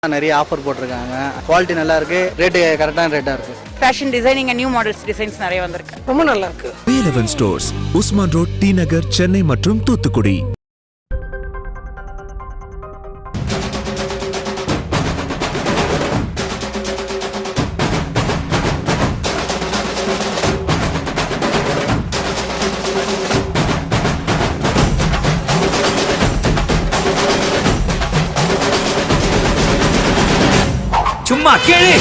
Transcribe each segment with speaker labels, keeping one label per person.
Speaker 1: நிறைய ஆஃபர் போட்டிருக்காங்க. குவாலிட்டி நல்லா இருக்கு, ரேட்டு கரெக்டான ரேட்டா இருக்கு.
Speaker 2: Fashion designing new models designs நிறைய வந்திருக்கு.
Speaker 3: ரொம்ப நல்லா இருக்கு.
Speaker 4: B11 stores, Usman road, T Nagar, Chennai மற்றும் தூத்துக்குடி.
Speaker 5: சும்மா கேளு.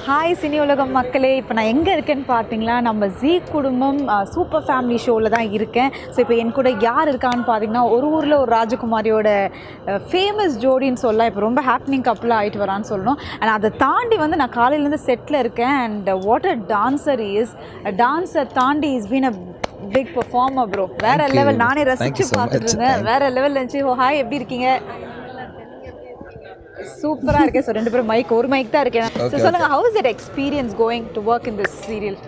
Speaker 6: ஹாய் சினி உலகம் மக்களே, இப்போ நான் எங்கே இருக்கேன்னு பார்த்தீங்களா, நம்ம ஜீ குடும்பம் சூப்பர் ஃபேமிலி ஷோவில் தான் இருக்கேன். ஸோ இப்போ என் கூட யார் இருக்கான்னு பார்த்தீங்கன்னா, ஒரு ஊரில் ஒரு ராஜகுமாரியோட ஃபேமஸ் ஜோடின்னு சொல்லலாம். இப்போ ரொம்ப ஹாப்பனிங் கப்பலாக ஆகிட்டு வரான்னு சொல்லணும். அண்ட் அதை தாண்டி வந்து நான் காலையிலேருந்து செட்டில் இருக்கேன். அண்ட் வாட் அ டான்ஸர் தாண்டி is been a big performer bro. வேறு லெவல். நானே ரசித்து பார்த்துட்டு இருந்தேன். வேறு லெவல் இருந்துச்சு. ஓ ஹாய், எப்படி இருக்கீங்க? சூப்பரா இருக்கேன். ஸோ ரெண்டு பேரும் ஒரு மைக் தான் இருக்கேன். ஸோ சொல்லுங்க, how is it experience going to work in this serial?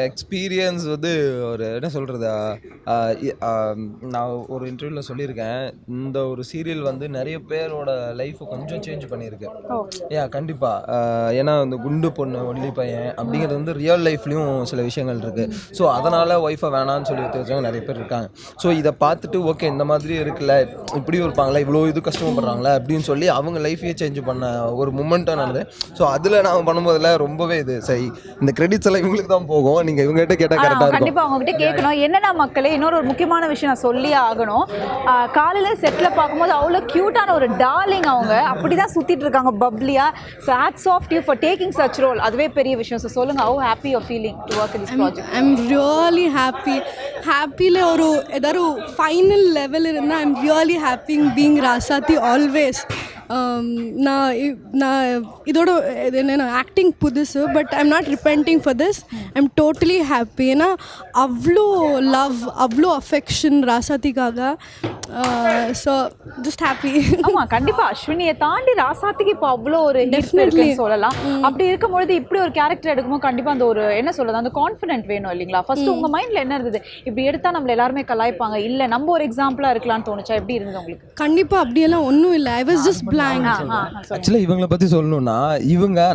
Speaker 7: Experience வந்து ஒரு என்ன சொல்கிறது, நான் ஒரு இன்டர்வியூவில் சொல்லியிருக்கேன், இந்த ஒரு சீரியல் வந்து நிறைய பேரோட லைஃப்பை கொஞ்சம் சேஞ்ச் பண்ணியிருக்கு. கண்டிப்பாக. ஏன்னா இந்த குண்டு பொண்ணு ஒல்லி பையன் அப்படிங்கிறது வந்து ரியல் லைஃப்லேயும் சில விஷயங்கள் இருக்குது. ஸோ அதனால் ஒய்ஃபை வேணான்னு சொல்லி வச்சவங்க நிறைய பேர் இருக்காங்க. ஸோ இதை பார்த்துட்டு ஓகே இந்த மாதிரி இருக்குல்ல, இப்படியும் இருப்பாங்களா, இவ்வளோ இது கஷ்டப்படுறாங்களா அப்படின்னு சொல்லி அவங்க லைஃபையே சேஞ்ச் பண்ண ஒரு மூமெண்ட்டாக நடந்தது. ஸோ அதில் நான் பண்ணும்போதில் ரொம்பவே இது சரி, இந்த கிரெடிட்ஸ் எல்லாம் இவங்களுக்கு தான் போகும். நீங்க இவங்ககிட்ட கேட்டா கரெக்ட்டா இருக்கும்.
Speaker 6: கண்டிப்பா அவங்ககிட்ட கேட்கணும். என்னன்னா மக்களே, இன்னொரு முக்கியமான விஷயம் நான் சொல்லியே ஆகணும். காலையில செட்ல பார்க்கும்போது அவ்வளோ கியூட்டான ஒரு டார்லிங், அவங்க அப்படிதான் சுத்திட்டு இருக்காங்க பப்ளியா. So hats off to you for taking such role. அதுவே பெரிய விஷயம். ஸோ சொல்லுங்க, how happy you feeling to work in this project?
Speaker 8: I am really ஹாப்பியில் ஒரு ஏதாவது ஃபைனல் லெவல் இருந்தால் I am really happy being Rasathi always. நான் இதோட இது என்ன ஆக்டிங் புதுசு, but I am not repenting for this. I am totally happy. ஏன்னா அவ்வளோ லவ், அவ்வளோ அஃபெக்ஷன் ராசாத்திக்காக. So just happy.
Speaker 6: ஆமாம், கண்டிப்பாக. அஸ்வினியை தாண்டி ராசாத்திக்கு இப்போ அவ்வளோ ஒரு டெஃபினெட்லி சொல்லலாம். அப்படி இருக்கும்பொழுது இப்படி ஒரு கேரக்டர் எடுக்கும்போது கண்டிப்பாக அந்த ஒரு என்ன சொல்கிறது, அந்த கான்ஃபிடென்ட் வேணும் இல்லைங்களா? ஃபர்ஸ்ட் உங்கள் மைண்டில் என்ன இருந்தது? இப்படி எடுத்தால் நம்மளை எல்லாருமே கலாய்ப்பாங்க, இல்லை நம்ம ஒரு எக்ஸாம்பிளாக இருக்கலாம்னு தோணுச்சா? எப்படி இருந்தது உங்களுக்கு?
Speaker 8: கண்டிப்பாக அப்படியெல்லாம் ஒன்றும் இல்லை. I was just blank.
Speaker 7: ஆக்சுவலாக இவங்களை பற்றி சொல்லணும்னா,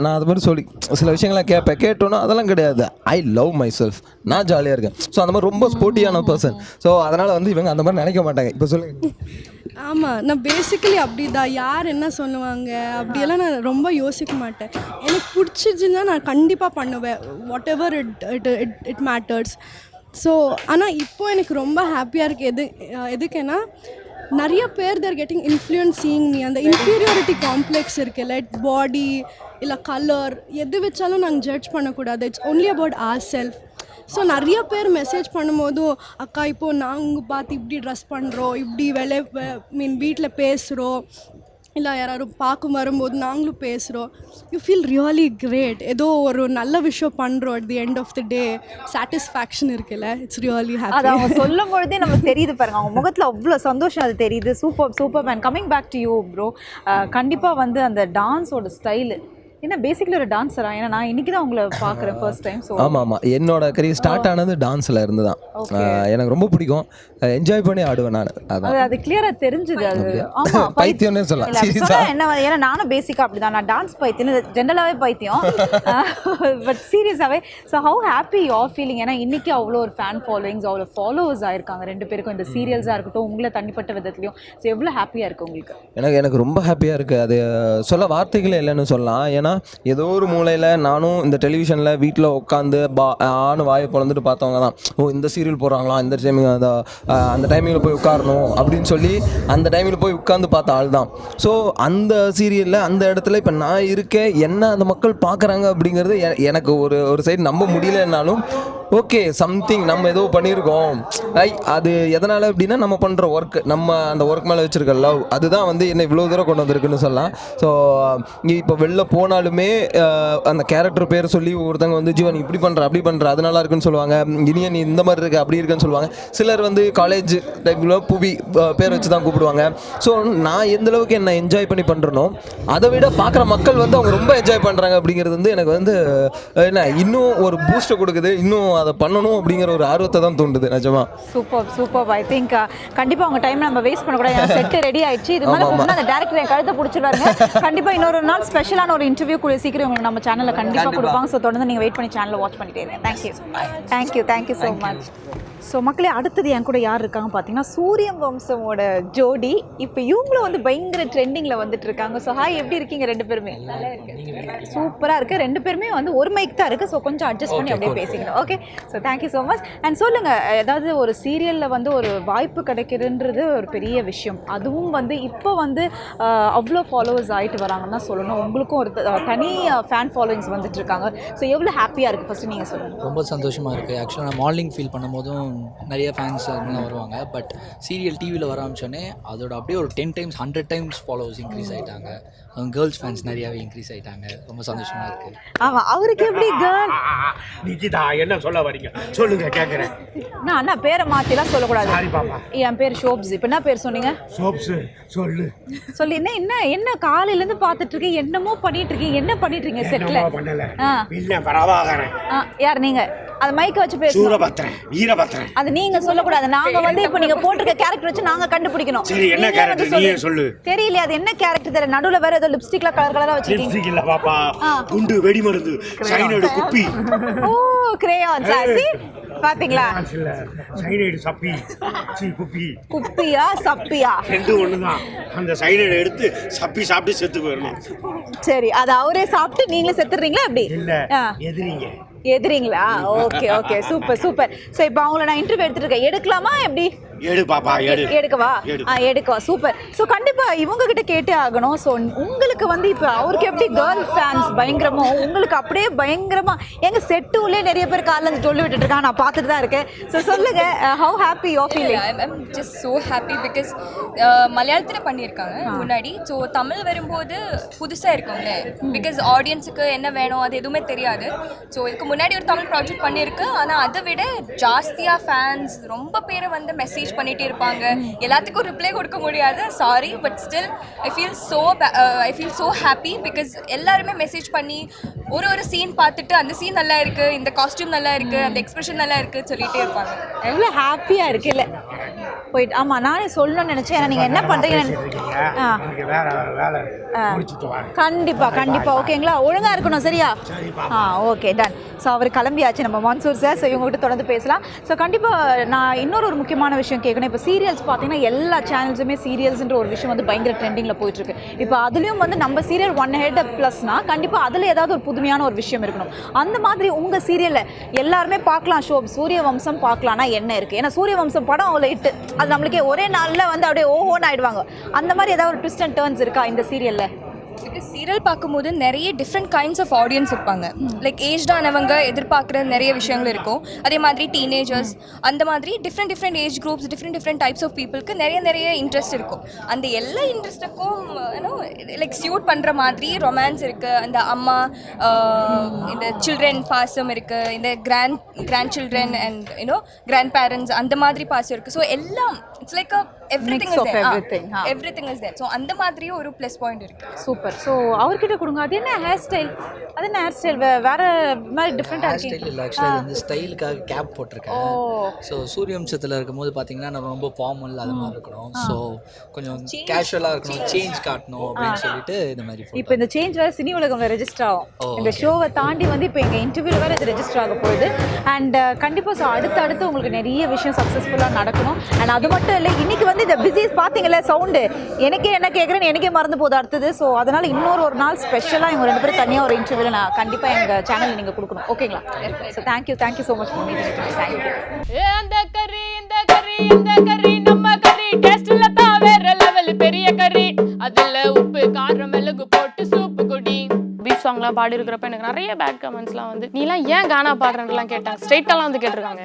Speaker 7: நான் அது மாதிரி சொல்லி சில விஷயங்கள்லாம் கேட்டோன்னா அதெல்லாம் கிடையாது. ஐ லவ் மை செல்ஃப், நான் ஜாலியாக இருக்கேன். ஸோ அந்த மாதிரி ரொம்ப ஸ்போர்ட்டியான பர்சன். ஸோ அதனால் வந்து இவங்க அந்த மாதிரி நினைக்க மாட்டாங்க. இப்போ சொல்லுங்கள்.
Speaker 8: ஆமாம், நான் பேசிக்கலி அப்படி தான். யார் என்ன சொல்லுவாங்க அப்படியெல்லாம் நான் ரொம்ப யோசிக்க மாட்டேன். எனக்கு பிடிச்சிருச்சுன்னா நான் கண்டிப்பாக பண்ணுவேன். Whatever it matters. So ஆனால் இப்போ எனக்கு ரொம்ப ஹாப்பியாக இருக்குது. எதுக்குன்னா நிறைய பேர் தேர் கெட்டிங் இன்ஃப்ளூயன்சிங் மீ. அந்த இன்ஃபீரியாரிட்டி காம்ப்ளெக்ஸ் இருக்குல்ல, பாடி இல்லை கலர் எது வச்சாலும் நாங்கள் ஜட்ஜ் பண்ணக்கூடாது. It's only about our self. So நிறைய பேர் மெசேஜ் பண்ணும்போதும், அக்கா இப்போது நாங்கள் பார்த்து இப்படி ட்ரெஸ் பண்ணுறோம், இப்படி வீட்டில் பேசுகிறோம், இல்லை யாராவது பார்க்க வரும்போது நாங்களும் பேசுகிறோம். You feel really great. ஏதோ ஒரு நல்ல விஷயம் பண்ணுறோம். At the end of the day satisfaction இருக்குல்ல, இட்ஸ் ரியலி ஹாப்பி.
Speaker 6: அது அவங்க சொல்லும் பொழுதே நமக்கு தெரியுது பாருங்க, அவங்க முகத்தில் அவ்வளோ சந்தோஷம் அது தெரியுது. Super man. Coming back to you bro, கண்டிப்பாக வந்து அந்த டான்ஸோட ஸ்டைலு என்ன, பேசிக்கலி ஒரு டான்ஸரா? ஏன்னா நான் இன்னைக்கு தான் உங்களை பார்க்குறேன் ஃபர்ஸ்ட் டைம். ஸோ
Speaker 7: ஆமாம், என்னோட கரியர் ஸ்டார்ட் ஆனது டான்ஸில் இருந்து தான். எனக்கு ரொம்ப பிடிக்கும், என்ஜாய் பண்ணி ஆடுவேன் நான்.
Speaker 6: அது கிளியராக தெரிஞ்சுது. அது ஆமாம்,
Speaker 7: பைத்தியம்னே சொல்லலாம்.
Speaker 6: என்ன, ஏன்னா நானும் பேசிக்காக அப்படி தான். நான் டான்ஸ் பைத்தியம், ஜென்ரலாகவே பைத்தியம். பட் சீரியஸாகவே. So how happy you are feeling? ஏன்னா இன்னைக்கு அவ்வளோ ஒரு ஃபேன் ஃபாலோவிங்ஸ், அவ்வளோ ஃபாலோவர்ஸ் ஆயிருக்காங்க ரெண்டு பேருக்கும், இந்த சீரியல்ஸாக இருக்கட்டும், உங்களை தனிப்பட்ட விதத்துலையும். ஸோ எவ்வளோ ஹாப்பியாக இருக்குது உங்களுக்கு?
Speaker 7: எனக்கு ரொம்ப ஹாப்பியாக இருக்குது. அது சொல்ல வார்த்தைகளே இல்லைன்னு சொல்லலாம். ஏன்னா ஏதோ ஒரு மூலையில் நானும் இந்த டெலிவிஷனில் வீட்டில் உட்காந்து ஆணும் வாயை பிறந்துட்டு பார்த்தவங்க தான், ஓ இந்த சீரியல் போடுறாங்களா, இந்த டைமிங் அந்த டைமிங்கில் போய் உட்காரணும் அப்படின்னு சொல்லி அந்த டைமில் போய் உட்காந்து பார்த்த ஆள் தான். ஸோ அந்த சீரியலில் அந்த இடத்துல இப்போ நான் இருக்கேன், என்ன அந்த மக்கள் பார்க்குறாங்க அப்படிங்கிறது எனக்கு ஒரு சைடு நம்ப முடியலன்னாலும் ஓகே, சம்திங் நம்ம ஏதோ பண்ணியிருக்கோம். அது எதனால் அப்படின்னா நம்ம பண்ணுற ஒர்க், நம்ம அந்த ஒர்க் மேலே வச்சுருக்க லவ், அதுதான் வந்து என்ன இவ்வளோ தூரம் கொண்டு வந்திருக்குன்னு சொல்லலாம். ஸோ இப்போ வெளில போனால் போனாலுமே அந்த கேரக்டர் பேர் சொல்லி ஒருத்தங்க வந்து ஜீவன் இப்படி பண்ணுற அப்படி பண்ணுற அது நல்லா இருக்குன்னு சொல்லுவாங்க, இனியா நீ இந்த மாதிரி இருக்கு அப்படி இருக்குன்னு சொல்லுவாங்க. சிலர் வந்து காலேஜ் டைப்பில் புவி பேர் வச்சு தான் கூப்பிடுவாங்க. ஸோ நான் எந்த அளவுக்கு என்ன என்ஜாய் பண்ணி பண்ணுறனோ அதை விட பார்க்குற மக்கள் வந்து அவங்க ரொம்ப என்ஜாய் பண்ணுறாங்க அப்படிங்கிறது வந்து எனக்கு வந்து என்ன இன்னும் ஒரு பூஸ்ட்டை கொடுக்குது, இன்னும் அதை பண்ணணும் அப்படிங்கிற ஒரு ஆர்வத்தை தான் தூண்டுது நிஜமா.
Speaker 6: சூப்பர் ஐ திங்க் கண்டிப்பாக அவங்க டைம் நம்ம வேஸ்ட் பண்ணக்கூடாது. செட்டு ரெடி ஆயிடுச்சு. இது மாதிரி போனால் அந்த டேரக்டர் என் கழுத்தை பிடிச்சிருவாங்க. கண்டிப்பாக இன்னொரு நாள் ஸ்பெஷலான ஒரு இன்டர்வியூ கூட சீக்கிரம் உங்களுக்கு நம்ம சேனலில் கண்டிப்பாக கொடுப்பாங்க. ஸோ தொடர்ந்து நீங்கள் வெயிட் பண்ணி சேனலில் வாட்ச் பண்ணிட்டே இருங்க. Thank you so much. ஸோ மக்களே, அடுத்தது என் கூட யார் இருக்காங்க பார்த்தீங்கன்னா சூரியன் வம்சமோட ஜோடி. இப்போ இவங்களும் வந்து பயங்கர ட்ரெண்டிங்கில் வந்துட்டு இருக்காங்க. ஸோ ஹாய், எப்படி இருக்கீங்க ரெண்டு பேருமே? சூப்பராக இருக்குது. ரெண்டு பேருமே வந்து ஒரு மைக் தான் இருக்குது. ஸோ கொஞ்சம் அட்ஜஸ்ட் பண்ணி அப்படியே பேசிக்கணும். Okay, so thank you so much. And சொல்லுங்கள், ஏதாவது ஒரு சீரியலில் வந்து ஒரு வாய்ப்பு கிடைக்கிறதுன்றது ஒரு பெரிய விஷயம். அதுவும் வந்து இப்போ வந்து அவ்வளோ ஃபாலோவர்ஸ் ஆகிட்டு வராங்கன்னு தான் சொல்லணும். உங்களுக்கும் ஒரு தனி ஃபேன் ஃபாலோயிங்ஸ் வந்துட்டு இருக்காங்க. ஸோ எவ்வளோ ஹாப்பியாக இருக்குது ஃபஸ்ட்டு நீங்கள் சொல்லுங்கள்.
Speaker 3: ரொம்ப சந்தோஷமாக இருக்குது. ஆக்சுவலாக நான் மார்னிங் ஃபீல் பண்ணும்போதும் நிறைய ஃபேன்ஸ் அதுலாம் வருவாங்க. பட் சீரியல் டிவியில் வர ஆரம்பிச்சோடனே அதோட அப்படியே ஒரு 10 times 100 times ஃபாலோவர்ஸ் இன்க்ரீஸ் ஆகிட்டாங்க. கேர்ள்ஸ் ஃபேன்ஸ் நிறையாவே இன்க்ரீஸ் ஆகிட்டாங்க. ரொம்ப சந்தோஷமாக இருக்குது.
Speaker 6: ஆமாம், அவருக்கு எப்படி கேர்ள்
Speaker 9: நிக்கிதா என்ன சொல்ல வரீங்க சொல்லுங்க கேட்குறேன்.
Speaker 6: நான் அண்ணா பேரை மாற்றிலாம் சொல்லக்கூடாது.
Speaker 9: சாரி பாப்பா.
Speaker 6: என் பேர் ஷோப்ஸ். இப்போ என்ன பேர் சொன்னீங்க?
Speaker 9: சோப்ஸ். சொல்லு
Speaker 6: என்ன காலையிலேருந்து பார்த்துட்டு இருக்கீங்க, என்னமோ பண்ணிட்டு இருக்கீங்க, என்ன பண்ணிட்டு இருக்கீங்க செட்டில்?
Speaker 9: பண்ணல இல்ல பரவாகறேன்.
Speaker 6: யார் நீங்க? அது மைக்க வச்சு பேசுங்க.
Speaker 9: சூரபத்ரன், வீரபத்ரன்.
Speaker 6: அது நீங்க சொல்லக்கூடாது. நாங்க வந்து இப்போ நீங்க போட்டுருக்க கேரக்டர் வச்சு நாங்க கண்டுபிடிக்கணும்.
Speaker 9: சரி, என்ன கேரக்டர் நீயே சொல்லு.
Speaker 6: தெரியல அது என்ன கேரக்டர் தெரியல. நடுவுல வேற ஏதோ லிப்ஸ்டிக்ல கலர் கலரா வச்சிருக்கீங்க.
Speaker 9: லிப்ஸ்டிக் இல்ல பாப்பா, குண்டு வெடி மருந்து, சைனைடு குப்பி.
Speaker 6: ஓ, கிரேயான் சாசி பாத்தீங்களா?
Speaker 9: இல்ல சைனைடு சப்பி. குப்பி.
Speaker 6: குப்பியா சப்பியா?
Speaker 9: ரெண்டும் ஒண்ணுதான். அந்த சைனைடு எடுத்து சப்பி சாப்பிட்டு செத்து போயிடணும்.
Speaker 6: சரி, அது அவரே சாப்பிட்டு நீங்களே செத்துறீங்களா அப்படி?
Speaker 9: இல்ல
Speaker 6: எதிரிங்களா? Okay super. ஸோ இப்போ அவங்கள நான் இன்டர்வியூ எடுத்துட்டு இருக்கேன். எடுக்கலாமா எப்படி?
Speaker 9: எடு பாப்பா,
Speaker 6: எடுக்கவா? எடுக்கவா? சூப்பர். ஸோ கண்டிப்பாக இவங்க கிட்ட கேட்டே ஆகணும். ஸோ உங்களுக்கு வந்து இப்போ அவருக்கு எப்படி கேர்ள் ஃபேன்ஸ் பயங்கரமோ உங்களுக்கு அப்படியே பயங்கரமா எங்க செட்டுலே நிறைய பேர் காலில் சொல்லி விட்டுட்டு இருக்காங்க. நான் பார்த்துட்டு தான் இருக்கேன். ஸோ சொல்லுங்க, how happy you feeling?
Speaker 10: I'm just so happy because மலையாளத்தில் பண்ணியிருக்காங்க முன்னாடி. ஸோ தமிழ் வரும்போது புதுசாக இருக்கும்ல, பிகாஸ் ஆடியன்ஸுக்கு என்ன வேணும் அது எதுவுமே தெரியாது. ஸோ இதுக்கு முன்னாடி ஒரு தமிழ் ப்ராஜெக்ட் பண்ணியிருக்கு. ஆனால் அதை விட ஜாஸ்தியாக ஃபேன்ஸ் ரொம்ப பேரை வந்து மெசேஜ் பண்ணிட்டே இருப்பாங்க. எல்லாத்துக்கும் ரிப்ளை கொடுக்க முடியாது, sorry. But still I feel so happy because எல்லாருமே மெசேஜ் பண்ணி ஒரு சீன் பார்த்துட்டு அந்த சீன் நல்லா இருக்கு, இந்த காஸ்டியூம் நல்லா இருக்கு, அந்த எக்ஸ்பிரஷன் நல்லா இருக்கு சொல்லிட்டே இருப்பாங்க.
Speaker 6: எவ்வளோ ஹாப்பியாக இருக்கு இல்லை போயிட்டு? ஆமாம், நானே சொல்லணும்னு நினச்சேன். ஏன்னா நீங்கள் என்ன பண்ணுறீங்க? கண்டிப்பாக ஓகேங்களா? ஒழுங்காக இருக்கணும், சரியா? Okay done. ஸோ அவர் கிளம்பியாச்சு நம்ம மன்சூர் சார். ஸோ இவங்ககிட்ட தொடர்ந்து பேசலாம். ஸோ கண்டிப்பாக நான் இன்னொரு முக்கியமான விஷயம் கேட்கணும். இப்போ சீரியல்ஸ் பார்த்தீங்கன்னா எல்லா சேனல்ஸுமே சீரியல்ஸ்ன்ற ஒரு விஷயம் வந்து பயங்கர ட்ரெண்டிங்கில் போயிட்டுருக்கு. இப்போ அதுலேயும் வந்து நம்ம சீரியல் 1 head ப்ளஸ்னா கண்டிப்பாக அதில் ஏதாவது ஒரு புதுமையான ஒரு விஷயம் இருக்கணும். அந்த மாதிரி உங்கள் சீரியலில் எல்லாருமே பார்க்கலாம் ஷோ சூரிய வம்சம் பார்க்கலான்னா என்ன இருக்குது? ஏன்னா சூரிய வம்சம் படம் அவ்வளோ இட்டு அது நம்மளுக்கே ஒரே நாளில் வந்து அப்படியே ஓஹோன்னு ஆகிடுவாங்க. அந்த மாதிரி ஏதாவது ஒரு ட்விஸ்ட் அண்ட் டர்ன்ஸ் இருக்கா இந்த சீரியலில்?
Speaker 10: பிகாஸ் சீரியல் பார்க்கும்போது நிறைய டிஃப்ரெண்ட் கைண்ட்ஸ் ஆஃப் ஆடியன்ஸ் இருப்பாங்க. லைக் ஏஜ்டானவங்க எதிர்பார்க்குற நிறைய விஷயங்கள் இருக்கும். அதே மாதிரி டீனேஜர்ஸ், அந்த மாதிரி different age groups, different types of பீப்புளுக்கு நிறைய இன்ட்ரெஸ்ட் இருக்கும். அந்த எல்லா இன்ட்ரெஸ்ட்டுக்கும் லைக் சியூட் பண்ணுற மாதிரி ரொமான்ஸ் இருக்குது, அந்த அம்மா இந்த சில்ட்ரன் பாசம் இருக்குது, இந்த grandchildren and grandparents அந்த மாதிரி பாசம் இருக்குது. ஸோ எல்லாம் it's like everything is there. So அந்த மாதிரி ஒரு ப்ளஸ் பாயிண்ட் இருக்கு.
Speaker 6: சூப்பர். ஸோ அவர்கிட்ட கொடுங்க. அது என்ன ஹேர் ஸ்டைல்? வேற மாதிரி டிஃப்ரெண்டாக இருக்கு.
Speaker 3: ஸ்டைல் இல்லை, ஆக்சுவலாக வந்து ஸ்டைலுக்காக கேப் போட்டிருக்கேன். ஸோ சூரிய வம்சத்தில் இருக்கும்போது பார்த்தீங்கன்னா நம்ம ரொம்ப ஃபார்மல் அது மாதிரி இருக்கணும். ஸோ கொஞ்சம் கேஷுவலாக இருக்கணும், சேஞ்ச் காட்டணும் அப்படின்னு சொல்லிட்டு இந்த மாதிரி.
Speaker 6: இப்போ இந்த சேஞ்ச் வேறு சினி உலகம் ரெஜிஸ்டர் ஆகும். இந்த ஷோவை தாண்டி வந்து இப்போ எங்கள் இன்டர்வியூவில் வேறு இது ரெஜிஸ்டர் ஆக போகுது. அண்ட் கண்டிப்பாக ஸோ அடுத்து உங்களுக்கு நிறைய விஷயம் சக்ஸஸ்ஃபுல்லாக நடக்கணும். அண்ட் அது மட்டும் இல்லை, இன்னைக்கு வந்து இந்த பிஸிஸ் பார்த்தீங்களே சவுண்டு என்ன கேட்குறேன்னு எனக்கே மறந்து போகுது அடுத்தது. ஸோ அதனால் இன்னொரு நாள் ஸ்பெஷலாக இவங்க 2 பேரும் தனியாக ஒரு இன்டர்வியூவில் நான் கண்டிப்பாக எங்கள் சேனலில் நீங்கள் கொடுக்கணும். ஓகேங்களா? So thank you so much for meeting. Thank you.
Speaker 11: இந்த கறி நம்ம கறி டேஸ்ட்ல தான் வேற லெவல் பெரிய கறி. அதில் உப்பு காரம் மிளகு போட்டு சூப்பு குடி. பீச் சாங்லாம் பாடி இருக்கிறப்ப எனக்கு நிறைய பேட் கமெண்ட்ஸ்லாம் வந்து நீலாம் ஏன் கானா பாடுறேன்லாம் கேட்டாங்க. ஸ்ட்ரைட்டாலாம் வந்து கேட்டிருக்காங்க.